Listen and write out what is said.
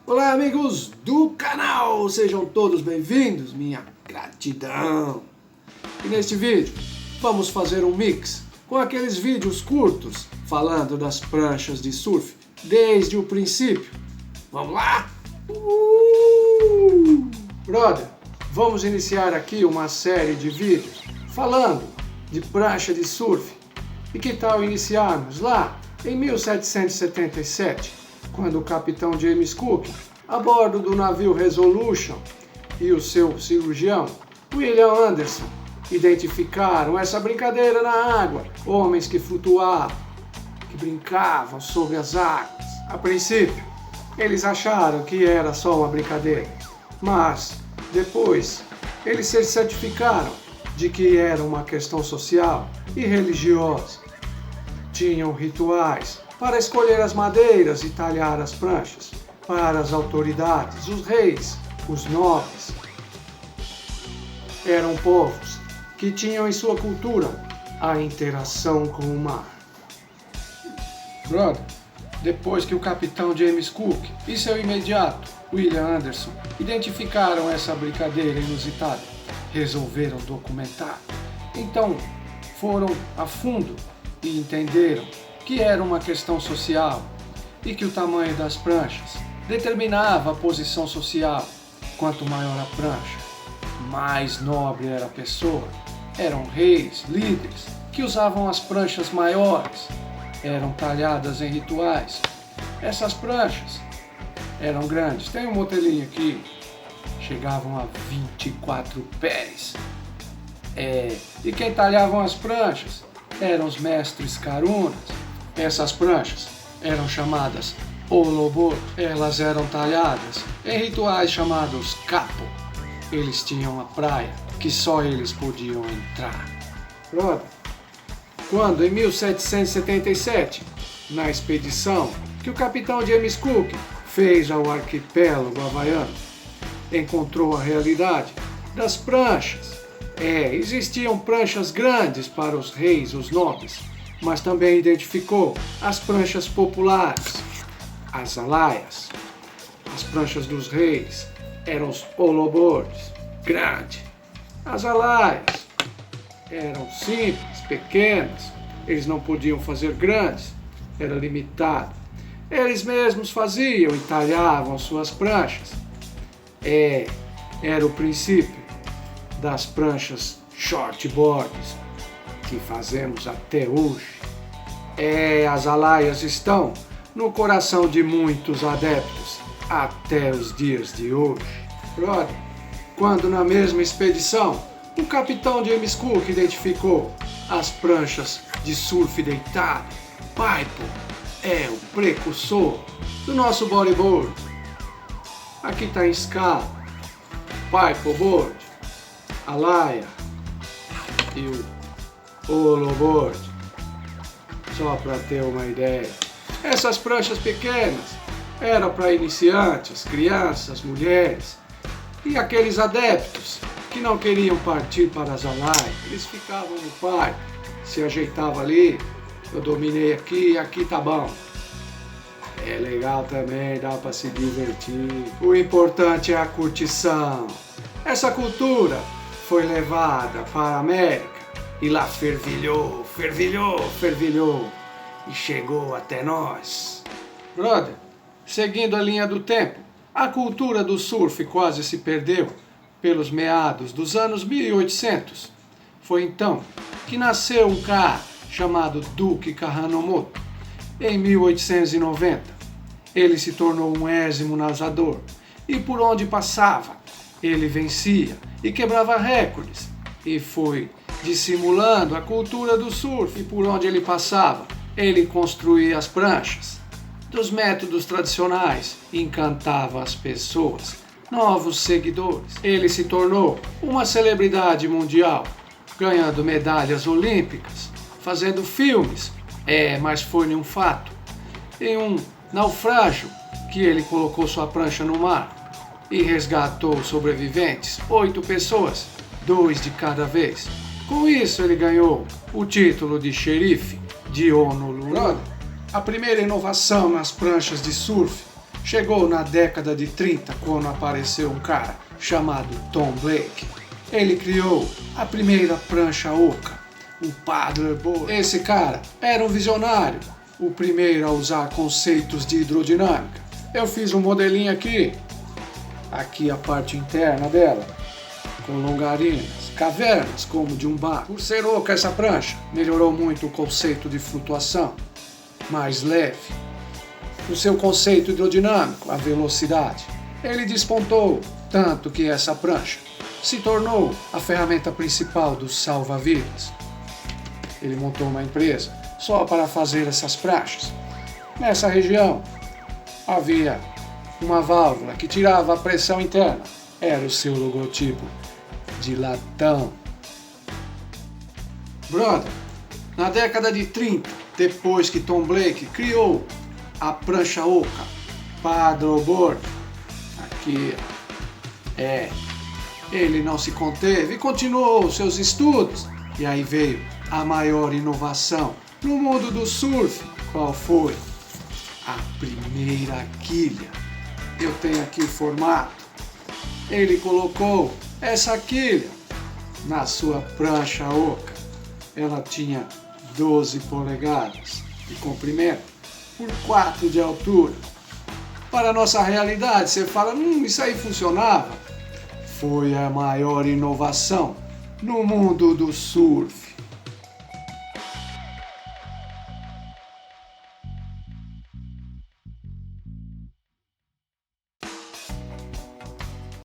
Olá, amigos do canal! Sejam todos bem-vindos, minha gratidão! E neste vídeo vamos fazer um mix com aqueles vídeos curtos falando das pranchas de surf desde o princípio. Vamos lá? Brother, vamos iniciar aqui uma série de vídeos falando de prancha de surf. E que tal iniciarmos lá em 1777, quando o capitão James Cook, a bordo do navio Resolution, e o seu cirurgião, William Anderson, identificaram essa brincadeira na água, homens que flutuavam, que brincavam sobre as águas. A princípio, eles acharam que era só uma brincadeira, mas depois eles se certificaram de que era uma questão social e religiosa. Tinham rituais para escolher as madeiras e talhar as pranchas para as autoridades, os reis, os nobres. Eram povos que tinham em sua cultura a interação com o mar. Brother, depois que o capitão James Cook e seu imediato, William Anderson, identificaram essa brincadeira inusitada, resolveram documentar. Então, foram a fundo e entenderam que era uma questão social e que o tamanho das pranchas determinava a posição social. Quanto maior a prancha, mais nobre era a pessoa. Eram reis, líderes, que usavam as pranchas maiores, eram talhadas em rituais. Essas pranchas eram grandes. Tem um motelinho aqui, chegavam a 24 pés. E quem talhavam as pranchas eram os mestres carunas. Essas pranchas eram chamadas olobô. Elas eram talhadas em rituais chamados capo. Eles tinham uma praia que só eles podiam entrar. Brother, quando em 1777, na expedição que o capitão James Cook fez ao arquipélago havaiano, encontrou a realidade das pranchas. Existiam pranchas grandes para os reis, os nobres, mas também identificou as pranchas populares, as alaias. As pranchas dos reis eram os olobores, grandes. As alaias eram simples, pequenas, eles não podiam fazer grandes, era limitado. Eles mesmos faziam e talhavam suas pranchas. Era o princípio das pranchas shortboards que fazemos até hoje. As alaias estão no coração de muitos adeptos até os dias de hoje. Brother, quando na mesma expedição o capitão James Cook identificou as pranchas de surf deitado, Paipo é o precursor do nosso bodyboard. Aqui está em escala, Paipo board, alaia e o holoboard, só para ter uma ideia. Essas pranchas pequenas eram para iniciantes, crianças, mulheres e aqueles adeptos que não queriam partir para as alaias. Eles ficavam no pai, se ajeitava ali, eu dominei aqui, aqui tá bom. É legal também, dá para se divertir. O importante é a curtição. Essa cultura foi levada para a América e lá fervilhou, fervilhou, fervilhou e chegou até nós. Brother, seguindo a linha do tempo, a cultura do surf quase se perdeu pelos meados dos anos 1800. Foi então que nasceu um cara chamado Duke Kahanamoto. Em 1890, ele se tornou um ésimo nadador e por onde passava, ele vencia e quebrava recordes e foi dissimulando a cultura do surf. E por onde ele passava, ele construía as pranchas dos métodos tradicionais e encantava as pessoas, novos seguidores. Ele se tornou uma celebridade mundial, ganhando medalhas olímpicas, fazendo filmes. Mas foi um fato, em um naufrágio, que ele colocou sua prancha no mar e resgatou sobreviventes, 8 pessoas, 2 de cada vez. Com isso ele ganhou o título de xerife de Honolulu. A primeira inovação nas pranchas de surf Chegou na década de 30 quando apareceu um cara chamado Tom Blake. Ele criou a primeira prancha oca, o paddleboard. Esse cara era um visionário, o primeiro a usar conceitos de hidrodinâmica. Eu fiz um modelinho aqui a parte interna dela, com longarinas, cavernas como de um bar. Por ser oca essa prancha, melhorou muito o conceito de flutuação, mais leve. O seu conceito hidrodinâmico, a velocidade, ele despontou tanto que essa prancha se tornou a ferramenta principal dos salva-vidas. Ele montou uma empresa só para fazer essas pranchas. Nessa região havia uma válvula que tirava a pressão interna. Era o seu logotipo de latão. Brother, na década de 30, depois que Tom Blake criou a prancha oca, paddleboard, aqui ele não se conteve e continuou seus estudos. E aí veio a maior inovação no mundo do surf. Qual foi? A primeira quilha. Eu tenho aqui o formato. Ele colocou essa quilha na sua prancha oca. Ela tinha 12 polegadas de comprimento por 4 de altura. Para a nossa realidade, você fala, isso aí funcionava. Foi a maior inovação no mundo do surf.